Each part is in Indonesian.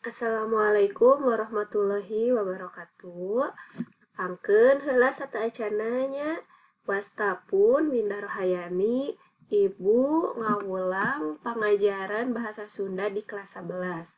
Assalamualaikum warahmatullahi wabarakatuh. Pangkeun heula sateuacananya wastapun Winda Rohayani, Ibu ngawulang pangajaran bahasa Sunda di kelas 11.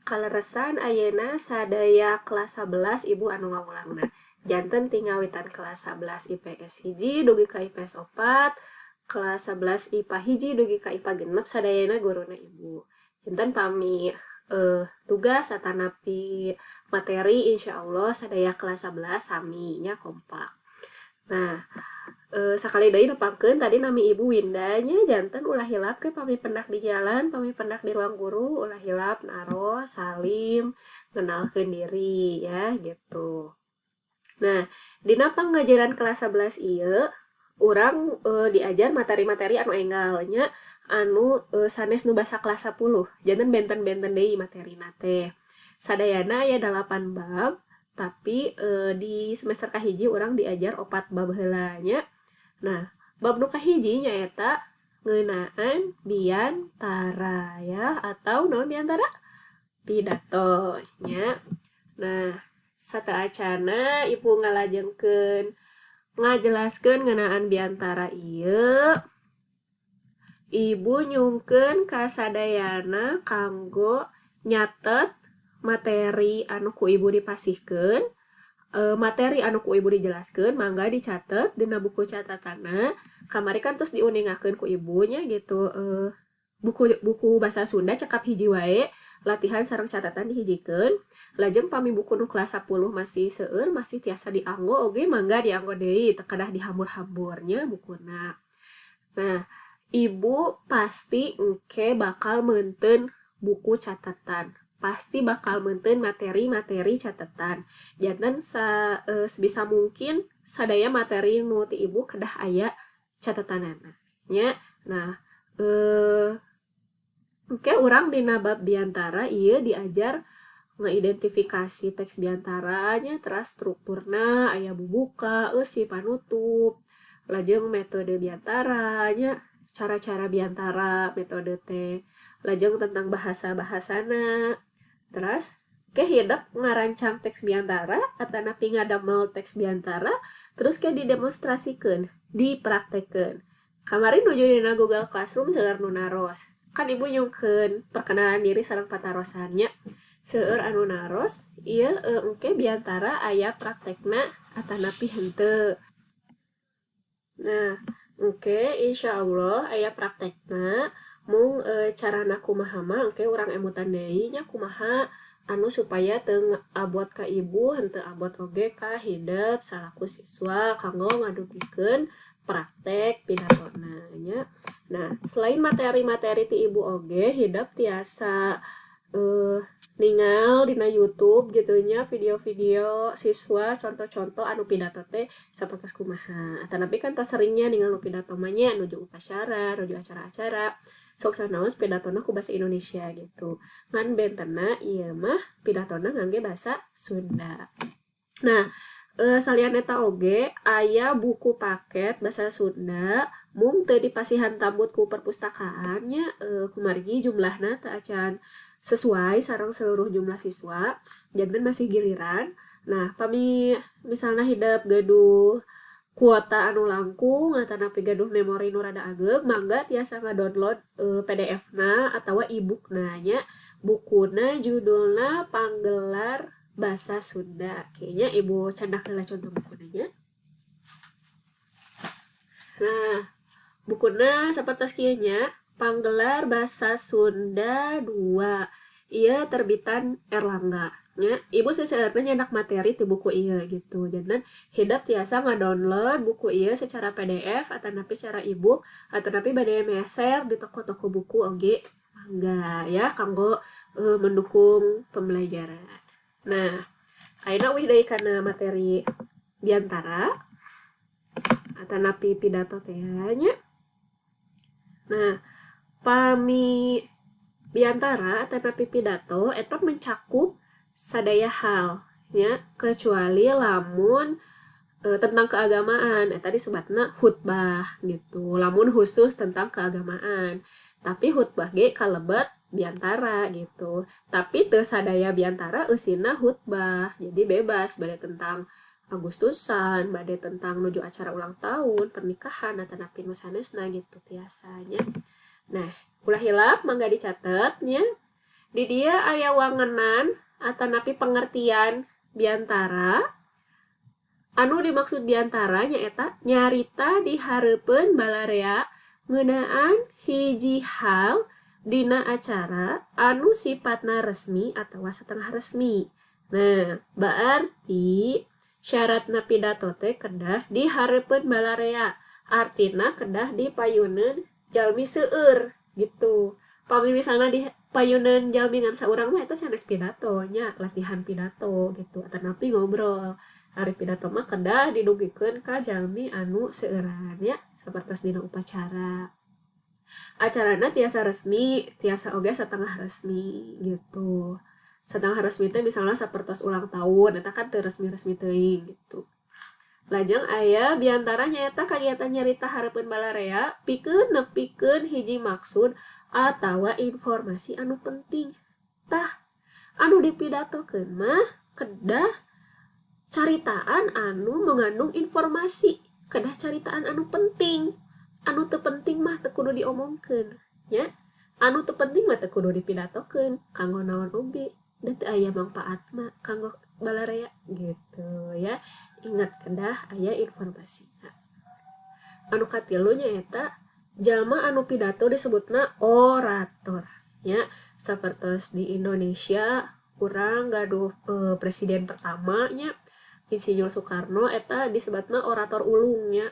Kaleresan ayeuna sadaya kelas 11 Ibu anu ngawulangna. Janten tinggawitan kelas 11 IPS hiji dugi ka IPS 4, kelas 11 IPA hiji dugi ka IPA genep sadayana guruna Ibu. Janten pami tugas atanapi materi insya Allah sadaya kelas 11 sami nya kompak. Nah, sakali deui nepangkeun tadi nami Ibu Windanya janten ulah hilap ke pami pendak di jalan, pami pendak di ruang guru, ulah hilap naros, salim, kenalkeun diri ya gitu. Nah, dina pangajaran kelas 11 ieu urang diajar materi-materi anu enggalnya anu sanes nu basa kelas 10. Janten benten-benten deui materina teh. Sadayana aya 8 bab, tapi di semester kahiji urang diajar 4 bab heula nya. Nah, bab nu kahiji nyaeta ngeunaan biantara ya atau naon biantara? Pidato nya. Nah, sateuacana Ibu ngajelaskeun ngeunaan biantara ieu. Ibu nyungkeun kasadayana kanggo nyatet materi anu ku Ibu dipasihkeun, materi anu ku Ibu dijelaskeun mangga dicatet dina buku catatanna. Kamari kan terus diuningakeun ku ibunya gitu. Buku bahasa Sunda cekap hiji wae, latihan sareng catatan dihijikeun. Lajeng pami buku nu kelas 10 masih seueur, masih tiasa dianggo oge mangga dianggo deui, teu kadah dihambur-hamburnya bukuna. Nah, Ibu pasti engke bakal meunteun buku catatan. Pasti bakal meunteun materi-materi catatan. Janten sebisa mungkin sadaya materi nu ti Ibu kedah aya catatanana. Nya. Nah, engke urang dina bab biantara ieu diajar ngidentifikasi teks biantaranya, teras strukturna, aya bubuka, si panutup, lajeng metode biantaranya, cara-cara biantara, metode teh, lajeng tentang bahasa-bahasana, teras ke hidup ngarancang teks biantara, atanapi ngadamel teks biantara, terus ke didemonstrasikeun, dipraktekeun. Kamarin nuju dina Google Classroom seueur nu naros. Kan Ibu nyungkeun perkenalan diri sareng patarosannya. Seueur anu naros, ieu engke biantara aya praktekna atanapi henteu. Nah, engke insyaallah aya praktekna mung carana kumaha mah engke urang emutan deui nya kumaha anu supaya teu abot ka Ibu henteu abot oge ka hideup salaku siswa kanggo ngadugikeun praktek pidatona nya. Nah, selain materi-materi ti Ibu oge hideup tiasa ningal dina YouTube gitu nya video-video siswa contoh-contoh anu pidato teh sapertos kumaha. Atanapi kan tas seringnya ningal nu pidato mah nya nuju upacara, nuju acara-acara. Sok sanaos pidatona ku basa Indonesia gitu. Ngan bentena ieu mah pidatona ngangge basa Sunda. Nah, salian eta oge aya buku paket basa Sunda mung teu dipasihan tambut ku perpustakaannya kumargi jumlahna teu acan sesuai sareng seluruh jumlah siswa, janten masih giliran. Nah, pami misalnya hidup gaduh kuota anu langkung atanapi gaduh memori nu rada ageug, mangga tiasa ngadownload PDF-na atawa e-book-na nya. Bukuna judulna Panggelar Basa Sunda. Kayaknya Ibu candak heula contoh bukuna nya. Nah, bukuna sapertos kieu nya. Panggelar Basa Sunda 2. Ieu terbitan Erlangga. Nya, Ibu seseueurna nyandak materi ti buku ieu gitu. Janten hideup tiasa ngadownload buku ieu secara PDF atanapi secara e-book atanapi bade meser di toko-toko buku oge mangga ya kanggo mendukung pembelajaran. Nah, ayeuna wih deui kana materi biantara atanapi pidato teh nya. Nah, pami biantara atanapi pidato eta mencakup sadaya hal nya kecuali lamun tentang keagamaan eta disebutna khutbah gitu. Lamun khusus tentang keagamaan. Tapi khutbah ge kalebet biantara gitu. Tapi teu sadaya biantara eusina khutbah. Jadi bebas bade tentang Agustusan, bade tentang nuju acara ulang tahun, pernikahan, atau napi nu sanesna gitu biasanya. Nah, ulah hilap mangga dicatatnya. Di dia aya wangenan atau napi pengertian biantara. Anu dimaksud biantara nyaeta nyarita di hareupeun balarea ngeunaan hiji hal dina acara anu sifatna resmi atau setengah resmi. Nah, berarti syaratna pidato teh kedah di hareupeun balarea. Artina kedah di payuneun jalmi seueur gitu. Pami misalnya di payuneun jalmi ngan saurang mah eta sanes pidato nya, latihan pidato gitu. Atau napi ngobrol. Ari pidato mah kedah didugikeun ka jalmi anu seueuran ya, sapertos dina upacara. Acarana tiasa resmi, tiasa oge setengah resmi gitu. Setengah resmi teh misalnya sapertos ulang tahun, eta kan teu resmi-resmi teuing gitu. Lajeng aya biantara nyaeta kagiatan nyarita hareupeun balarea pikeun nepikeun hiji maksud atawa informasi anu penting. Tah, anu dipidatokeun mah kedah caritaan anu mengandung informasi, kedah caritaan anu penting. Anu teu penting mah teu kudu diomongkeun, nya. Anu teu penting mah teu kudu dipidatokeun, kanggo naon oge. Da teu aya mangpaatna kanggo balarea gitu ya. Ingat kedah aya informasinya. Anu katilu nyaeta jalma anu pidato disebutna orator, ya. Sapertos di Indonesia urang gaduh presiden pertamanya Insinyur Soekarno eta disebutna orator ulungnya.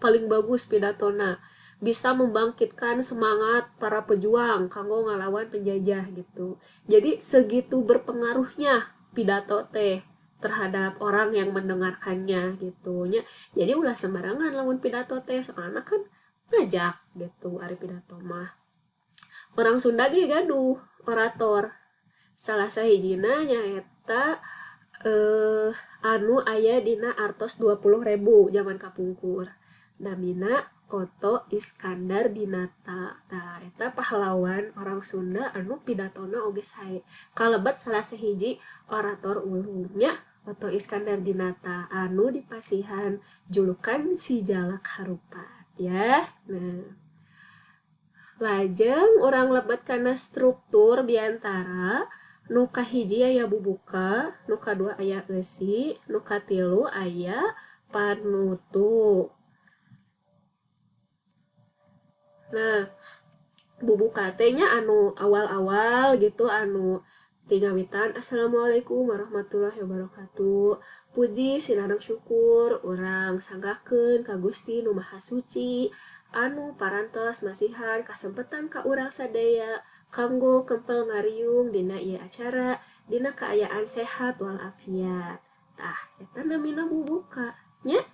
Paling bagus pidatona, bisa membangkitkan semangat para pejuang kanggo ngalawan penjajah gitu. Jadi segitu berpengaruhnya pidato teh terhadap orang yang mendengarkannya gitu nya. Jadi ulah sembarangan lamun pidato teh soalna kan ngajak gitu ari pidato mah. Orang Sunda ge gaduh orator. Salah sahijina nyaeta anu aya dina artos 20.000 zaman kapungkur. Namina Oto Iskandar Dinata. Nah, eta pahlawan orang Sunda anu pidatona oge sae. Kalebet salah sahiji orator ulungnya Oto Iskandar Dinata anu dipasihan julukan si Jalak Harupat ya. Nah, lajeng orang lebet kana struktur biantara nu kahiji aya bubuka, nu kadua aya eusi, nu katilu aya panutup. Nah, bubuka teh nya anu awal-awal gitu anu tingawitan Assalamualaikum warahmatullahi wabarakatuh. Puji sinareng syukur urang sanggakeun ka Gusti Nu Maha Suci anu parantos masihan kasempetan ka urang sadaya kanggo kempel ngariung dina ieu acara dina kaayaan sehat walafiat. Tah, eta namina bubuka nya.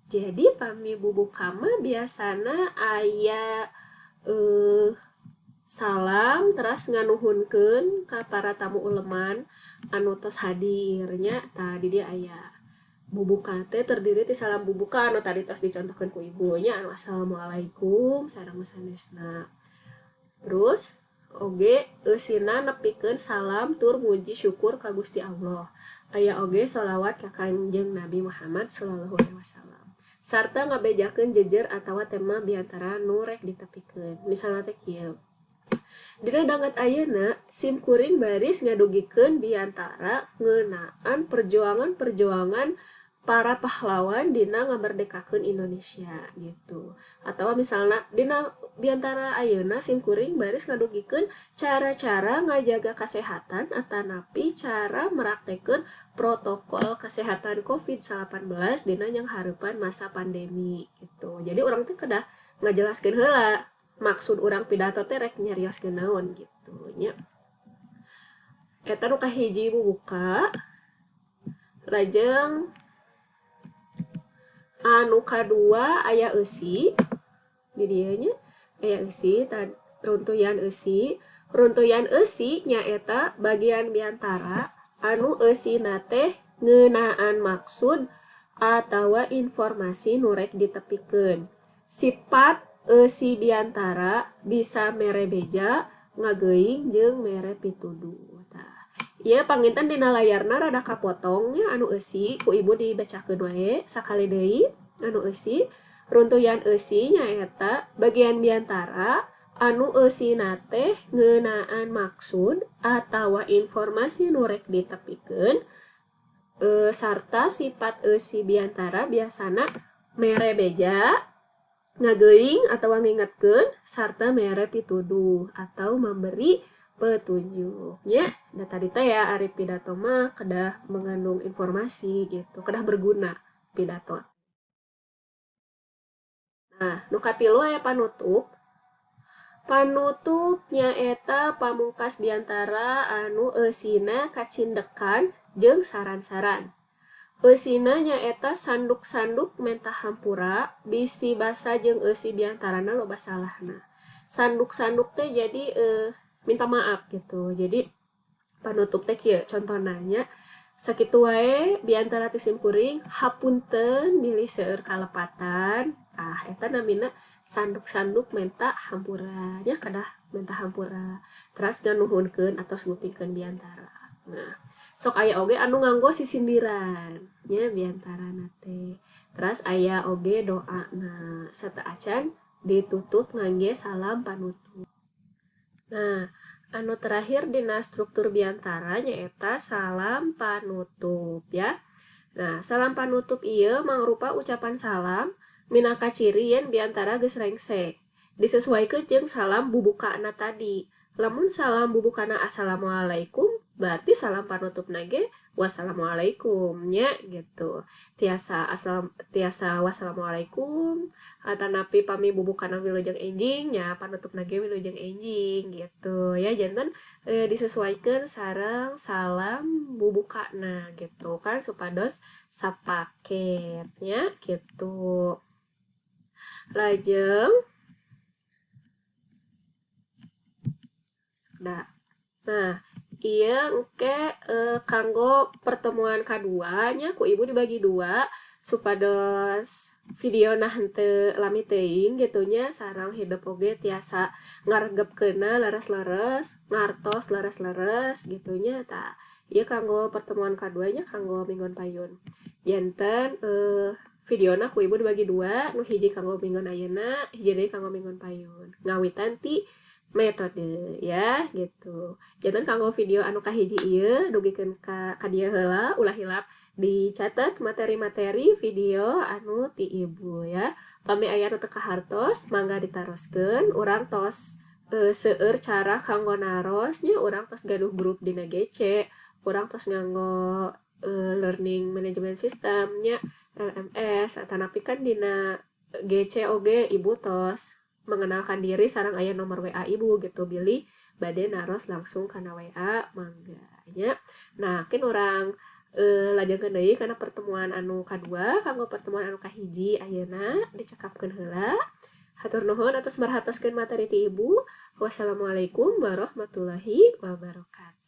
Jadi pami bubuka mah biasana aya salam teras nganuhunkeun ka para tamu uleman anu tos hadirnya. Tadi dia aya bubuka teh terdiri ti salam bubuka anu tadi tos dicontohkeun ku ibunya anu assalamualaikum sareng sanesna. Terus oge eusina nepikeun salam tur muji syukur ka Gusti Allah. Aya oge sholawat ka Kanjeng Nabi Muhammad sallallahu alaihi wasallam. Sarta ngabejakeun jejer atawa tema biantara nu rek ditepikeun. Misalna teh kieu. Dina dangat ayeuna sim kuring baris ngadugikeun biantara ngeunaan perjuangan-perjuangan para pahlawan dina ngamerdekakeun Indonesia gitu. Atawa misalna dina biantara ayeuna sim kuring baris ngadugikeun cara-cara ngajaga kesehatan atanapi cara meraktekeun protokol kesehatan COVID-19 dina yang hareupan masa pandemi gitu. Jadi orang teh kedah ngajelaskeun heula maksud urang pidato teh rek nyarioskeun naon gitu nya. Eta nu kahiji bubuka. Lajeng anu kadua aya eusi. Di dieu nya aya eusi runtuyan eusi. Runtuyan eusi nyaeta bagian biantara anu eusina teh ngeunaan maksud atawa informasi nu rek ditepikeun. Sifat eusi biantara bisa mere beja ngageuing jeung mere pituduh. Tah, ieu panginten dina layarna rada kapotong nya anu eusi ku ibu dibacakeun wae sakali deui anu eusi. Runtuyan eusi nyaeta bagian biantara anu eusina teh ngeunaan maksud atawa informasi nu rek ditepikeun sarta sifat eusi biantara biasana mere beja, ngageuing atau ngingetkeun sarta mere pituduh atau memberi petunjuk nya. Da tadi teh ya ari pidato mah kedah mengandung informasi gitu, kedah berguna pidato. Nah, nu katilu aya panutup. Panutup nyaeta pamungkas biantara anu eusina kacindekan jeung saran-saran. Eusina nyaeta sanduk-sanduk mentah hampura, bisi basa jeung eusi biantarana loba salahna. Sanduk-sanduk teh jadi minta maaf gitu. Jadi panutup teh kieu contona nya sakitu wae biantara ti simkuring hapunten milih seueur kalepatan. Eta namina sanduk-sanduk menta hampura nya kadah menta hampura. Teras nganuhunkeun atau ngupikeun biantara. Nah, sok aya oge anu nganggo sisindiran nya biantarana teh. Teras aya oge doana sarta acan ditutup ngangge salam panutup. Nah, anu terakhir dina struktur biantara nyaeta salam panutup ya. Nah, salam panutup ieu mangrupa ucapan salam minangka ciri yen biantara geus rengse. Disesuaikeun jeung salam bubukana tadi. Lamun salam bubukana assalamualaikum, berarti salam panutupna ge wassalamualaikum nya gitu. Tiasa wassalamualaikum atanapi pami bubukana wilujeng enjing nya panutupna ge wilujeng enjing gitu ya. Janten disesuaikeun sareng salam bubukana gitu kan supados sapaket nya gitu. Lajeng nah, iya engke kanggo pertemuan kadua nya ku ibu dibagi dua supados video nah henteu lami teuing gitu nya sareng hidup oge tiasa ngaregepkeunna leres-leres, ngartos leres-leres gitu nya. Tah, ieu kanggo pertemuan kaduanya kanggo minggon payun. Janten videona ku ibu dibagi dua, nu hiji kanggo minggon ayeuna, hiji deui kanggo minggon payun. Ngawitan ti metode ya gitu. Janten kanggo video anu kahiji ieu dugikeun ka dieu heula ulah hilap dicatat materi-materi video anu ti ibu ya. Pami aya nu teu kahartos mangga ditaroskeun. Urang tos seueur cara kanggo narosnya, urang tos gaduh grup dina GC, urang tos nganggo learning management system nya LMS atanapi kan dina GC oge ibu tos mengenalkan diri sareng aya nomor WA ibu gitu, bilih bade naros langsung kana WA mangga nya. Nah, kin urang lajengkeun deui kana pertemuan anu kadua kanggo pertemuan anu kahiji ayeuna dicekapkeun heula. Hatur nuhun atas marhatoskeun materi ti ibu. Wassalamualaikum warahmatullahi wabarakatuh.